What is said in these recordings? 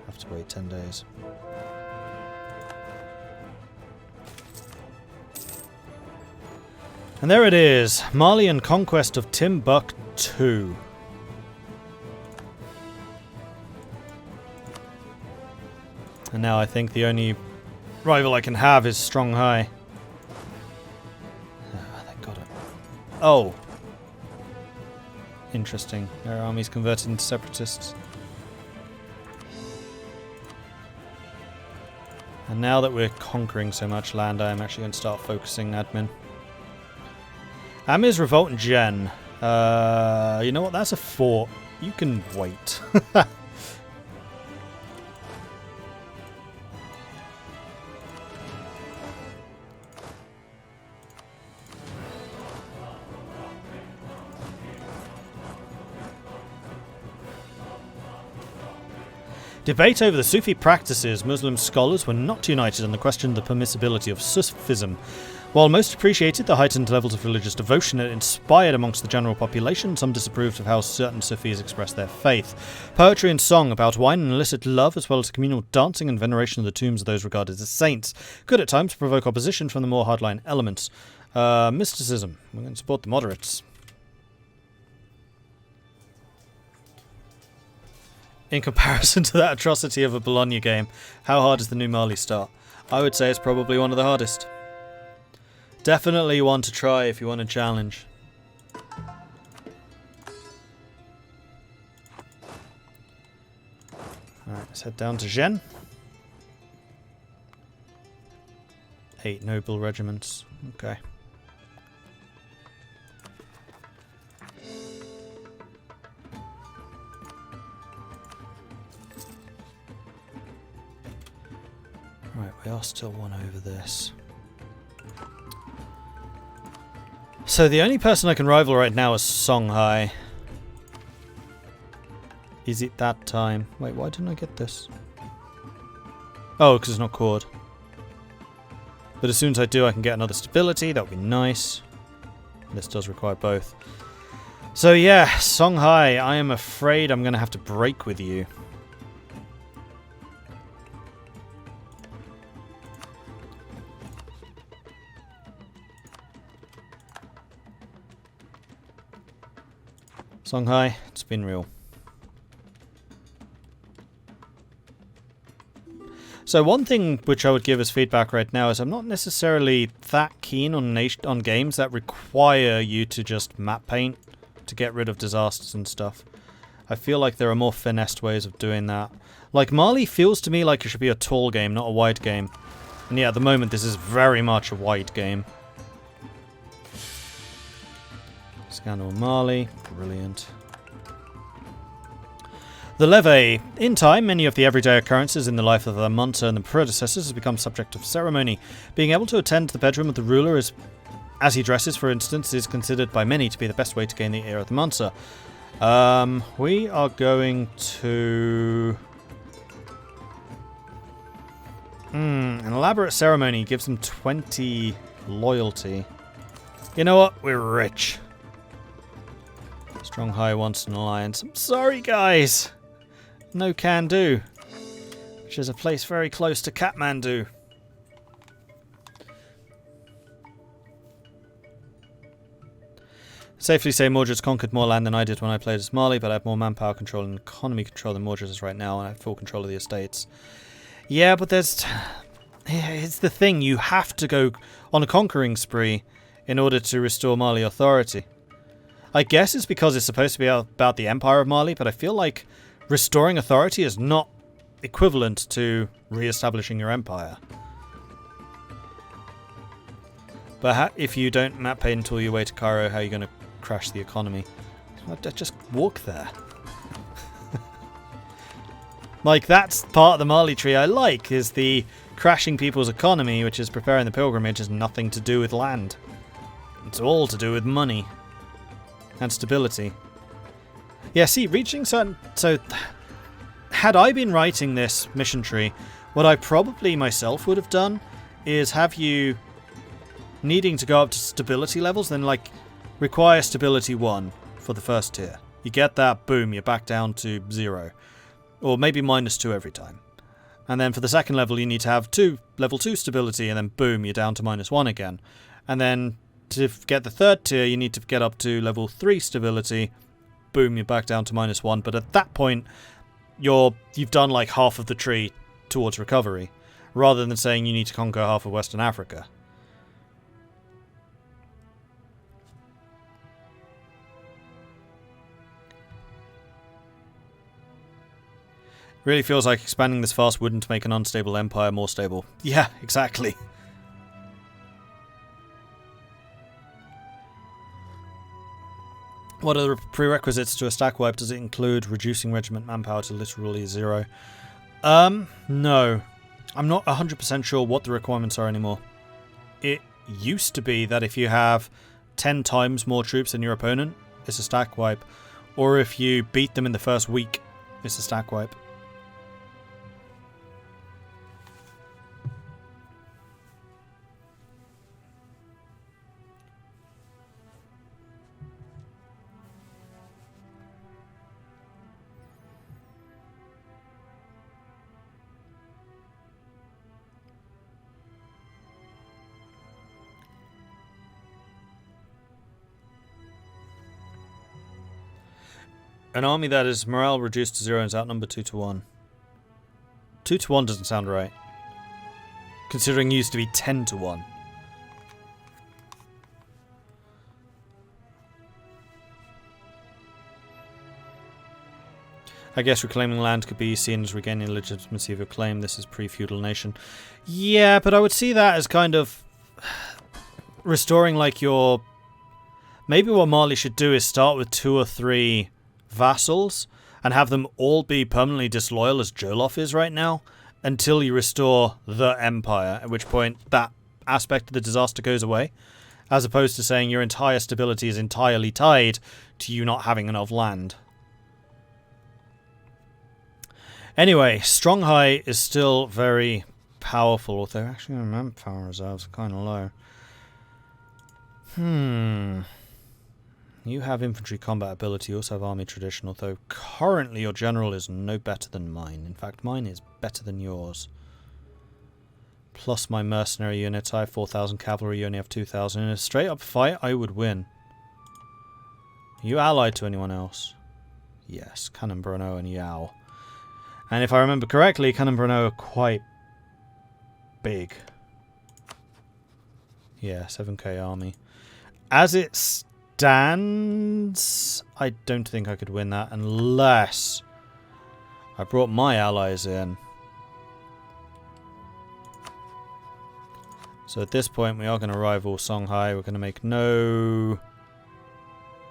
Have to wait 10 days. And there it is. Malian conquest of Timbuktu. And now I think the only rival I can have is Songhai. Oh, they got it. Oh. Interesting. Their army's converted into separatists. And now that we're conquering so much land, I am actually going to start focusing admin. Amir's revolt in Gen. You know what? That's a fort. You can wait. Debate over the Sufi practices. Muslim scholars were not united on the question of the permissibility of Sufism. While most appreciated the heightened levels of religious devotion it inspired amongst the general population, some disapproved of how certain Sufis expressed their faith. Poetry and song about wine and illicit love, as well as communal dancing and veneration of the tombs of those regarded as saints, could at times provoke opposition from the more hardline elements. Mysticism. We're going to support the moderates. In comparison to that atrocity of a Bologna game, how hard is the new Mali start? I would say it's probably one of the hardest. Definitely one to try if you want a challenge. Alright, let's head down to Gen. 8 noble regiments. Okay. Right, we are still one over this. So the only person I can rival right now is Songhai. Is it that time? Wait, why didn't I get this? Oh, because it's not cord. But as soon as I do, I can get another stability. That would be nice. This does require both. So yeah, Songhai, I am afraid I'm going to have to break with you. Songhai, it's been real. So one thing which I would give as feedback right now is I'm not necessarily that keen on games that require you to just map paint to get rid of disasters and stuff. I feel like there are more finessed ways of doing that. Like Mali feels to me like it should be a tall game, not a wide game. And yeah, at the moment this is very much a wide game. Scandal Mali, brilliant. The levee. In time, many of the everyday occurrences in the life of the Mansa and the predecessors has become subject of ceremony. Being able to attend the bedroom of the ruler as he dresses, for instance, is considered by many to be the best way to gain the ear of the Mansa. We are going to... an elaborate ceremony gives them 20 loyalty. You know what? We're rich. Songhai wants an alliance. I'm sorry, guys. No can do. Which is a place very close to Kathmandu. Safely say Mordred's conquered more land than I did when I played as Mali, but I have more manpower control and economy control than Mordred has right now, and I have full control of the estates. Yeah, but there's... it's the thing, you have to go on a conquering spree in order to restore Mali authority. I guess it's because it's supposed to be about the Empire of Mali, but I feel like restoring authority is not equivalent to re-establishing your empire. But if you don't map paint all your way to Cairo, how are you going to crash the economy? Just walk there. Like, that's part of the Mali tree I like, is the crashing people's economy, which is preparing the pilgrimage, has nothing to do with land. It's all to do with money. And stability. Yeah, see, reaching certain... So, had I been writing this mission tree, what I probably myself would have done is have you needing to go up to stability levels, then, like, require stability 1 for the first tier. You get that, boom, you're back down to 0. Or maybe -2 every time. And then for the second level, you need to have level 2 stability, and then boom, you're down to -1 again. And then to get the third tier, you need to get up to level 3 stability. Boom, you're back down to -1. But at that point, you've done like half of the tree towards recovery, rather than saying you need to conquer half of Western Africa. Really feels like expanding this fast wouldn't make an unstable empire more stable. Yeah, exactly. What are the prerequisites to a stack wipe? Does it include reducing regiment manpower to literally 0? No. I'm not 100% sure what the requirements are anymore. It used to be that if you have 10 times more troops than your opponent, it's a stack wipe. Or if you beat them in the first week, it's a stack wipe. An army that is morale reduced to 0 and is outnumbered 2 to 1. 2 to 1 doesn't sound right, considering it used to be 10 to 1. I guess reclaiming land could be seen as regaining legitimacy of your claim. This is pre-feudal nation. Yeah, but I would see that as kind of restoring like your... Maybe what Mali should do is start with 2 or 3 vassals and have them all be permanently disloyal as Jolof is right now until you restore the empire, at which point that aspect of the disaster goes away, as opposed to saying your entire stability is entirely tied to you not having enough land. Anyway, Strong High is still very powerful, although actually my manpower reserves are kind of low. You have infantry combat ability, you also have army tradition, although currently your general is no better than mine. In fact, mine is better than yours. Plus my mercenary units, I have 4,000 cavalry, you only have 2,000. In a straight up fight, I would win. Are you allied to anyone else? Yes, Cannon Bruno and Yao. And if I remember correctly, Cannon Bruno are quite big. Yeah, 7k army. As it stands, I don't think I could win that unless I brought my allies in. So at this point, we are going to rival Songhai. We're going to make no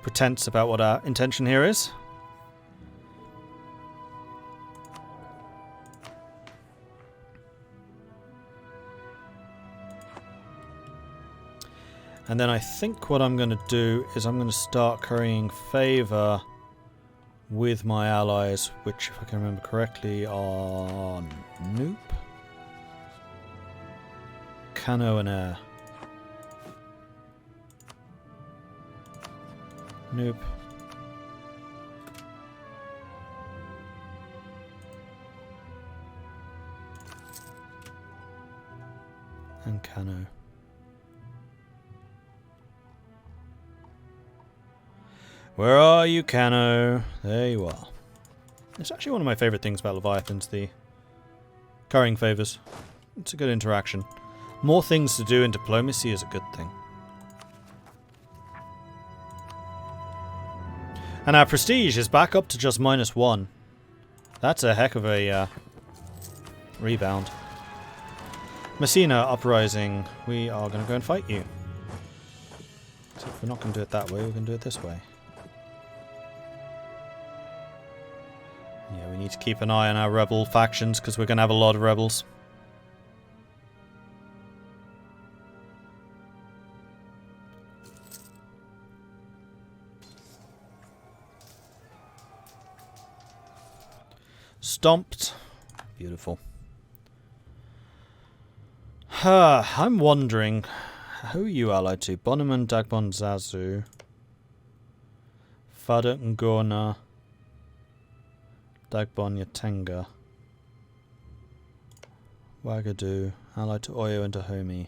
pretense about what our intention here is. And then I think what I'm going to do is I'm going to start currying favour with my allies, which, if I can remember correctly, are Noop, Kano and Air. Noop. And Kano. Where are you, Kano? There you are. It's actually one of my favourite things about Leviathans, the currying favours. It's a good interaction. More things to do in diplomacy is a good thing. And our prestige is back up to just -1. That's a heck of a rebound. Messina Uprising, we are going to go and fight you. So if we're not going to do it that way, we're going to do it this way. Yeah, we need to keep an eye on our rebel factions because we're going to have a lot of rebels. Stomped. Beautiful. I'm wondering, who are you allied to? Bonneman, Dagbon, Zazu, Fada Ngona, Dagbon Yatenga. Wagadu. Allied to Oyo and Dahomey.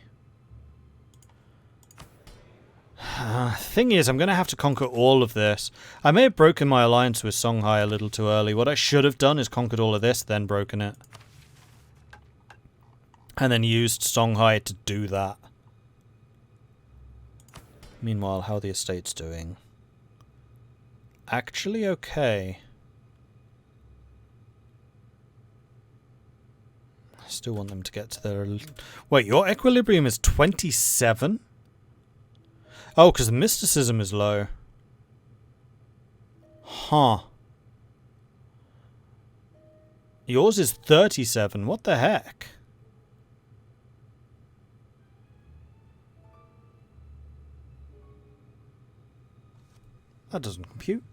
Thing is, I'm going to have to conquer all of this. I may have broken my alliance with Songhai a little too early. What I should have done is conquered all of this, then broken it. And then used Songhai to do that. Meanwhile, how are the estates doing? Actually okay. I still want them to get to their... Wait, your equilibrium is 27? Oh, because the mysticism is low. Huh. Yours is 37. What the heck? That doesn't compute.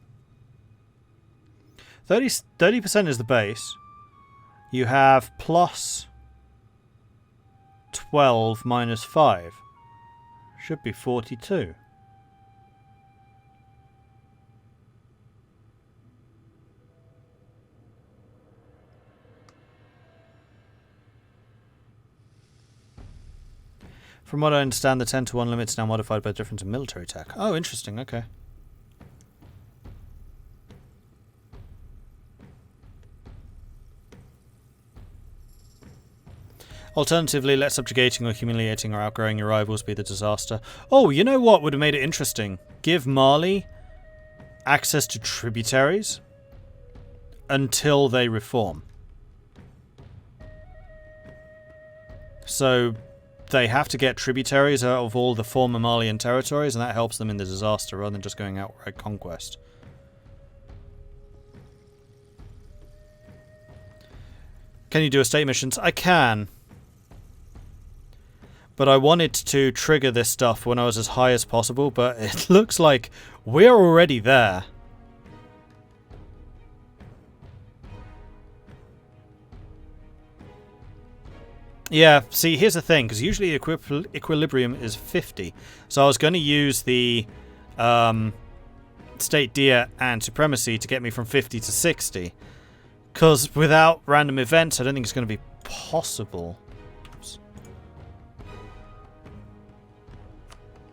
30% is the base. You have plus 12 minus 5. Should be 42. From what I understand, the 10-to-1 limit is now modified by the difference in military tech. Oh, interesting, okay. Alternatively, let subjugating or humiliating or outgrowing your rivals be the disaster. Oh, you know what would have made it interesting? Give Mali access to tributaries until they reform. So they have to get tributaries out of all the former Malian territories, and that helps them in the disaster rather than just going outright conquest. Can you do estate missions? I can. But I wanted to trigger this stuff when I was as high as possible, but it looks like we're already there. Yeah, see, here's the thing, because usually equilibrium is 50. So I was going to use the State Dia and Supremacy to get me from 50 to 60. Because without random events, I don't think it's going to be possible.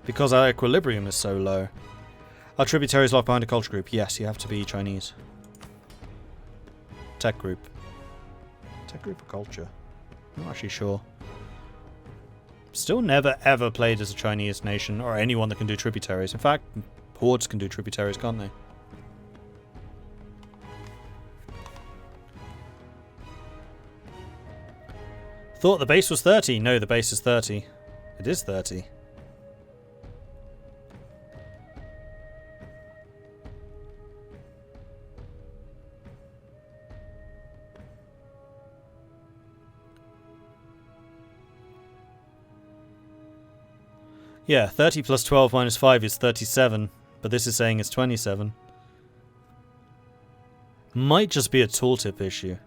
Because our equilibrium is so low. Our tributaries locked behind a culture group. Yes, you have to be Chinese. Tech group. Tech group or culture? I'm not actually sure. Still never ever played as a Chinese nation or anyone that can do tributaries. In fact, hordes can do tributaries, can't they? Thought the base was 30. No, the base is 30. It is 30. Yeah, 30 plus 12 minus 5 is 37, but this is saying it's 27. Might just be a tooltip issue.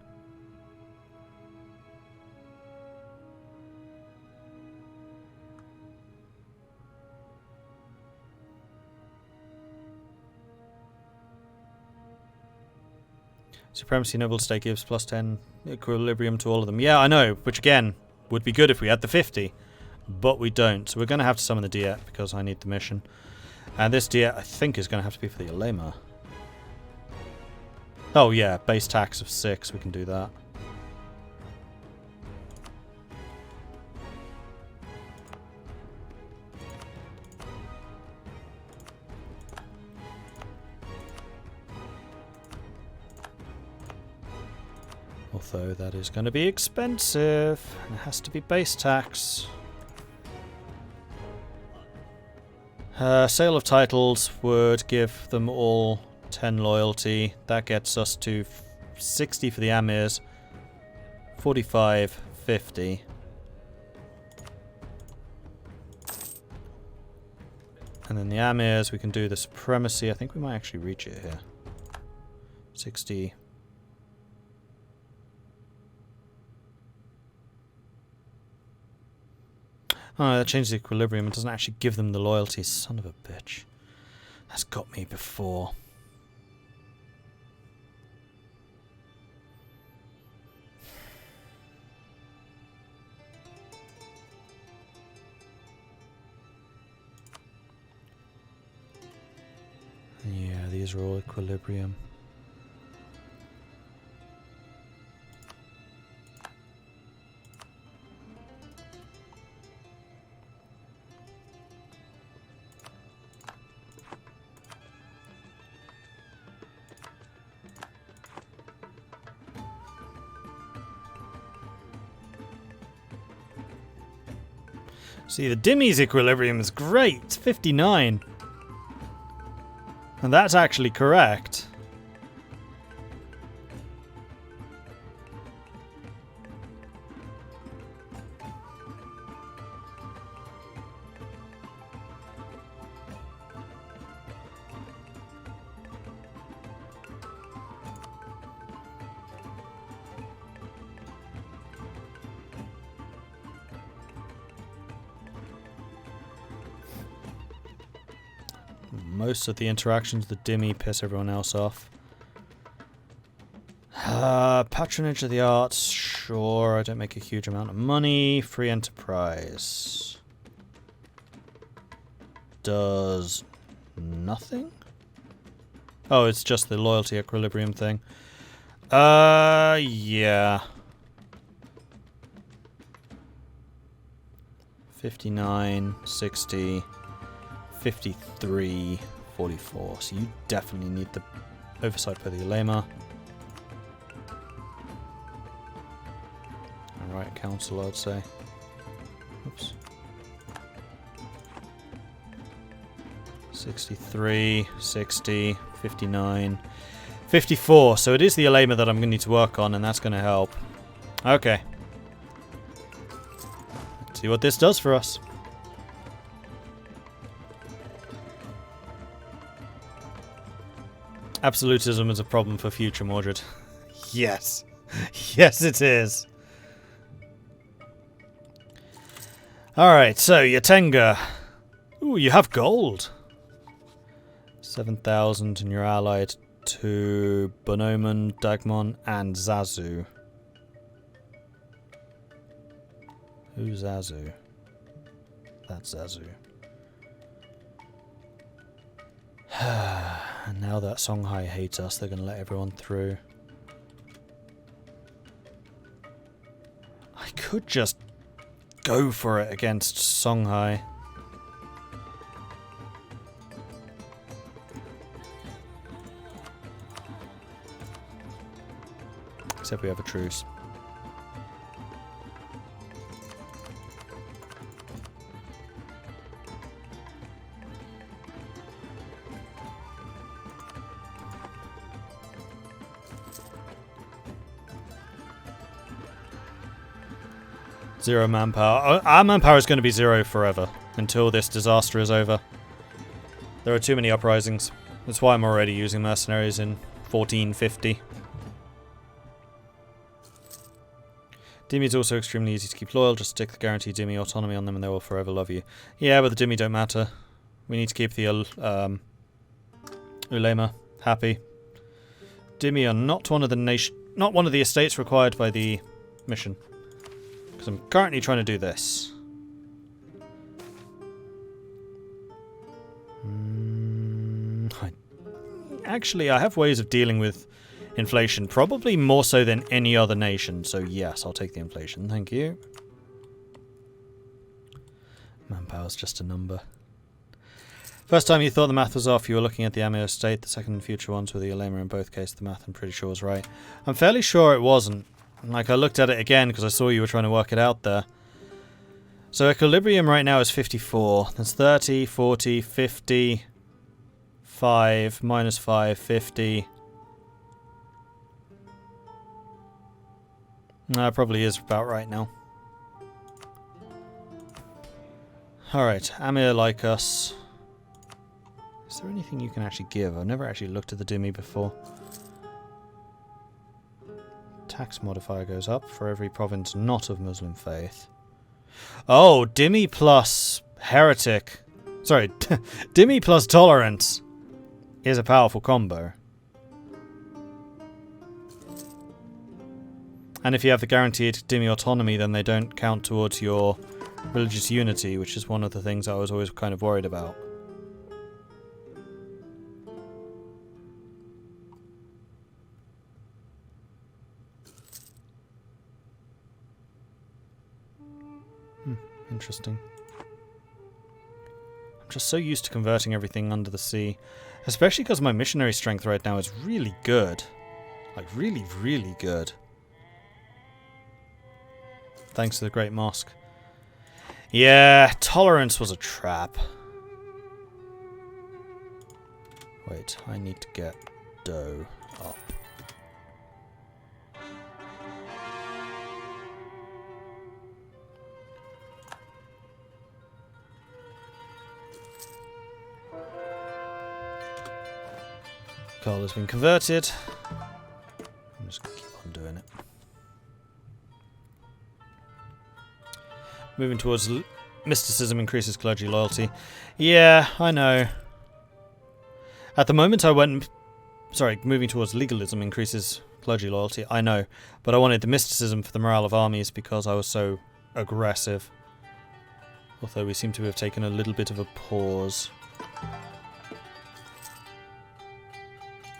Supremacy Noble State gives plus 10 equilibrium to all of them. Yeah, I know, which again, would be good if we had the 50. But we don't, so we're going to have to summon the Diet because I need the mission. And this Diet, I think, is going to have to be for the Ulema. Oh yeah, base tax of 6, we can do that. Although that is going to be expensive, and it has to be base tax. Sale of titles would give them all 10 loyalty. That gets us to 60 for the Amirs. 45, 50. And then the Amirs, we can do the Supremacy. I think we might actually reach it here. 60. Oh, that changes the equilibrium. It doesn't actually give them the loyalty. Son of a bitch. That's got me before. these are all equilibrium. See, the Dhimmy's equilibrium is great. It's 59. And that's actually correct. Most of the interactions with the Dhimmi piss everyone else off. Patronage of the arts, sure, I don't make a huge amount of money. Free enterprise. Does nothing? Oh, it's just the loyalty equilibrium thing. Yeah. 59, 60... 53, 44. So you definitely need the oversight for the ulema. Alright, council, I'd say. Oops. 63, 60, 59, 54. So it is the ulema that I'm going to need to work on, and that's going to help. Okay. Let's see what this does for us. Absolutism is a problem for future Mordred. Yes. Yes, it is. Alright, so Yatenga. Ooh, you have gold. 7,000 and you're allied to Bonoman, Dagmon, and Zazu. Who's Zazu? That's Zazu. And now that Songhai hates us, they're going to let everyone through. I could just go for it against Songhai. Except we have a truce. Zero manpower. Our manpower is going to be zero forever until this disaster is over. There are too many uprisings. That's why I'm already using mercenaries in 1450. Dhimmi is also extremely easy to keep loyal. Just stick the guaranteed Dhimmi autonomy on them and they will forever love you. Yeah, but the Dhimmi don't matter. We need to keep the ulema happy. Dhimmi are not one of the estates required by the mission. Because I'm currently trying to do this. Actually, I have ways of dealing with inflation, probably more so than any other nation. So yes, I'll take the inflation. Thank you. Manpower's just a number. First time you thought the math was off, you were looking at the Amir estate. The second and future ones were the ulema. In both cases, the math I'm pretty sure was right. I'm fairly sure it wasn't. Like, I looked at it again because I saw you were trying to work it out there. So equilibrium right now is 54. That's 30, 40, 50, 5, minus 5, 50. No, it probably is about right now. Alright, Amir like us. Is there anything you can actually give? I've never actually looked at the Dhimmi before. Tax modifier goes up for every province not of Muslim faith. Oh, Dhimmi plus heretic. Sorry, Dhimmi plus tolerance is a powerful combo. And if you have the guaranteed Dhimmi autonomy, then they don't count towards your religious unity, which is one of the things I was always kind of worried about. Interesting. I'm just so used to converting everything under the sea. Especially because my missionary strength right now is really good. Like, really, really good. Thanks to the Great Mosque. Yeah, tolerance was a trap. Wait, I need to get dough up. Coal has been converted. I'm just going to keep on doing it. Moving towards mysticism increases clergy loyalty. Yeah, I know. At the moment I went... Sorry, moving towards legalism increases clergy loyalty. I know. But I wanted the mysticism for the morale of armies because I was so aggressive. Although we seem to have taken a little bit of a pause.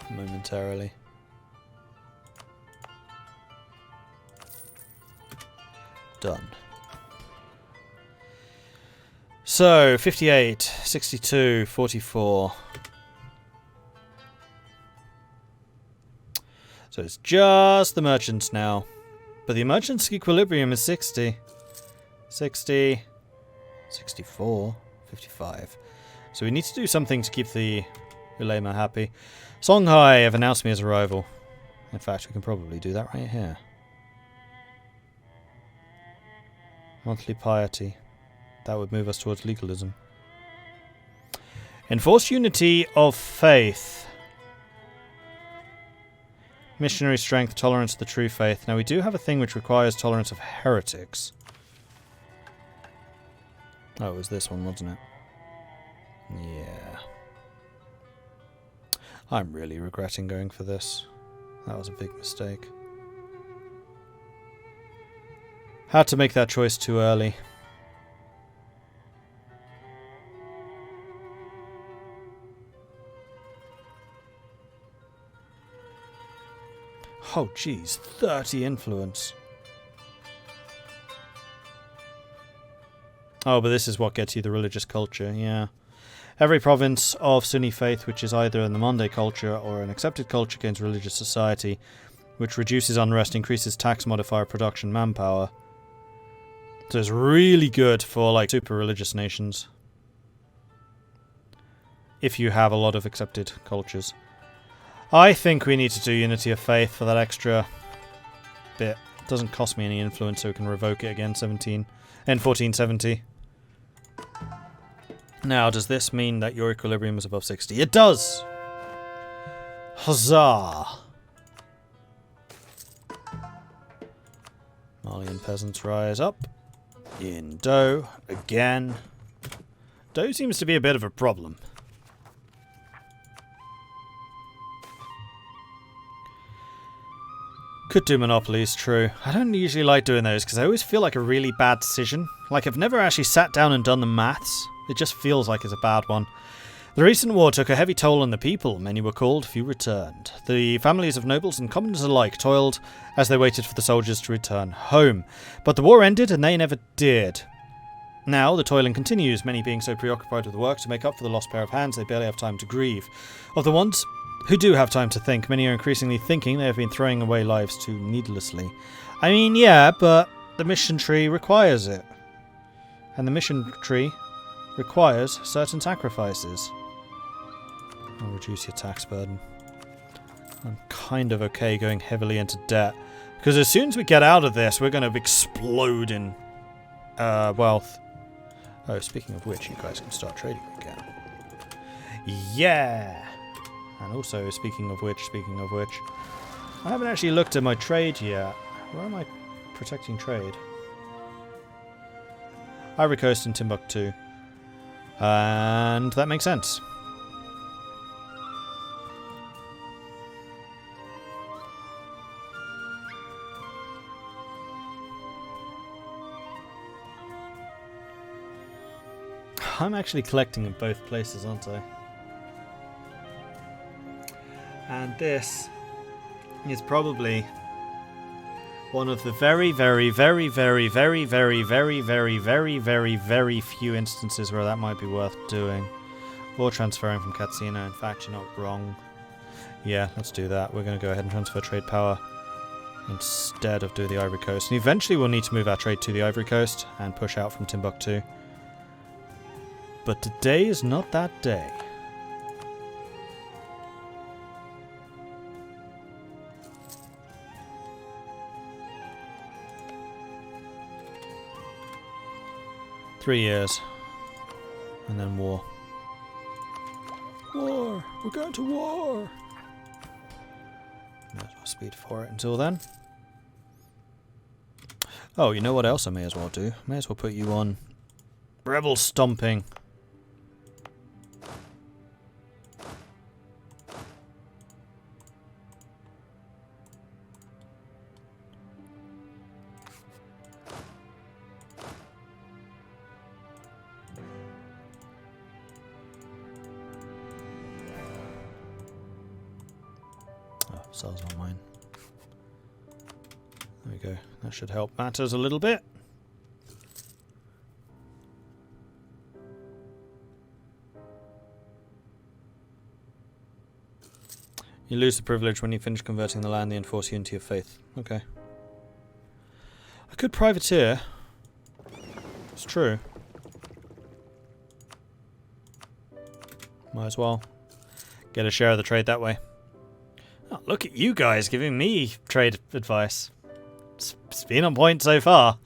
Momentarily. Done. So, 58, 62, 44. So it's just the merchants now. But the merchants' equilibrium is 60. 60. 64. 55. So we need to do something to keep the ulema happy. Songhai have announced me as arrival. In fact, we can probably do that right here. Monthly piety. That would move us towards legalism. Enforced unity of faith. Missionary strength, tolerance of the true faith. Now we do have a thing which requires tolerance of heretics. Oh, it was this one, wasn't it? Yeah. I'm really regretting going for this. That was a big mistake. Had to make that choice too early. Oh, geez. 30 influence. Oh, but this is what gets you the religious culture, yeah. Every province of Sunni faith, which is either in the Mande culture or an accepted culture, gains religious society, which reduces unrest, increases tax modifier production manpower. So it's really good for, like, super religious nations. If you have a lot of accepted cultures. I think we need to do Unity of Faith for that extra bit. It doesn't cost me any influence, so we can revoke it again. 1470. Now, does this mean that your equilibrium is above 60? It does! Huzzah! Malian peasants rise up. In dough again. Dough seems to be a bit of a problem. Could do monopolies, true. I don't usually like doing those because I always feel like a really bad decision. Like I've never actually sat down and done the maths. It just feels like it's a bad one. The recent war took a heavy toll on the people. Many were called, few returned. The families of nobles and commoners alike toiled as they waited for the soldiers to return home. But the war ended and they never did. Now the toiling continues, many being so preoccupied with work to make up for the lost pair of hands they barely have time to grieve. Of the ones who do have time to think, many are increasingly thinking they have been throwing away lives too needlessly. I mean, yeah, but the mission tree requires it. And the mission tree requires certain sacrifices. I'll reduce your tax burden. I'm kind of okay going heavily into debt. Because as soon as we get out of this, we're going to explode in wealth. Oh, speaking of which, you guys can start trading again. Yeah! And also, speaking of which, I haven't actually looked at my trade yet. Where am I protecting trade? Ivory Coast and Timbuktu. And that makes sense. I'm actually collecting in both places, aren't I? And this is probably One of the very, very, very, very, very, very, very, very, very, very, very few instances where that might be worth doing. Or transferring from Katsina. In fact, you're not wrong. Yeah, let's do that. We're going to go ahead and transfer trade power instead of do the Ivory Coast. And eventually we'll need to move our trade to the Ivory Coast and push out from Timbuktu. But today is not that day. Three years. And then war. War! We're going to war! Might as well speed for it until then. Oh, you know what else I may as well do? May as well put you on rebel stomping. Cells on mine. There we go. That should help matters a little bit. You lose the privilege when you finish converting the land, they enforce unity of faith. Okay. I could privateer. It's true. Might as well get a share of the trade that way. Oh, look at you guys giving me trade advice. It's been on point so far.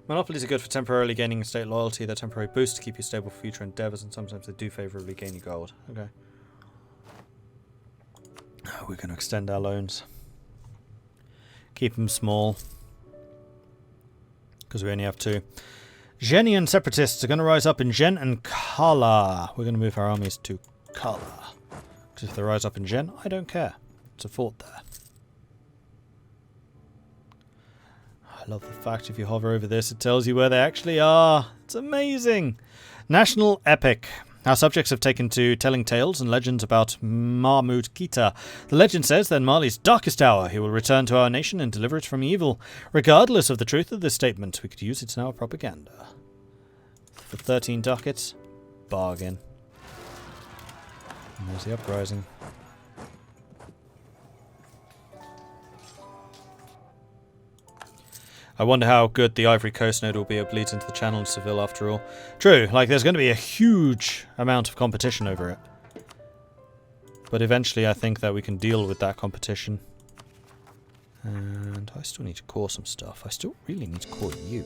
Monopolies are good for temporarily gaining state loyalty. They're temporary boosts to keep you stable for future endeavours, and sometimes they do favourably gain you gold. Okay. Oh, we're going to extend our loans. Keep them small. Because we only have two. Genian separatists are going to rise up in Gen and Kala. We're going to move our armies to Kala. Because if they rise up in Gen, I don't care. It's a fort there. I love the fact if you hover over this, it tells you where they actually are. It's amazing. National Epic. Our subjects have taken to telling tales and legends about Mahmud Kita. The legend says that in Mali's darkest hour, he will return to our nation and deliver it from evil. Regardless of the truth of this statement, we could use it in our propaganda. For 13 ducats, bargain. And there's the uprising. I wonder how good the Ivory Coast node will be. It bleeds into the Channel and Seville after all. True, like there's going to be a huge amount of competition over it. But eventually I think that we can deal with that competition. And I still need to core some stuff. I still really need to core you.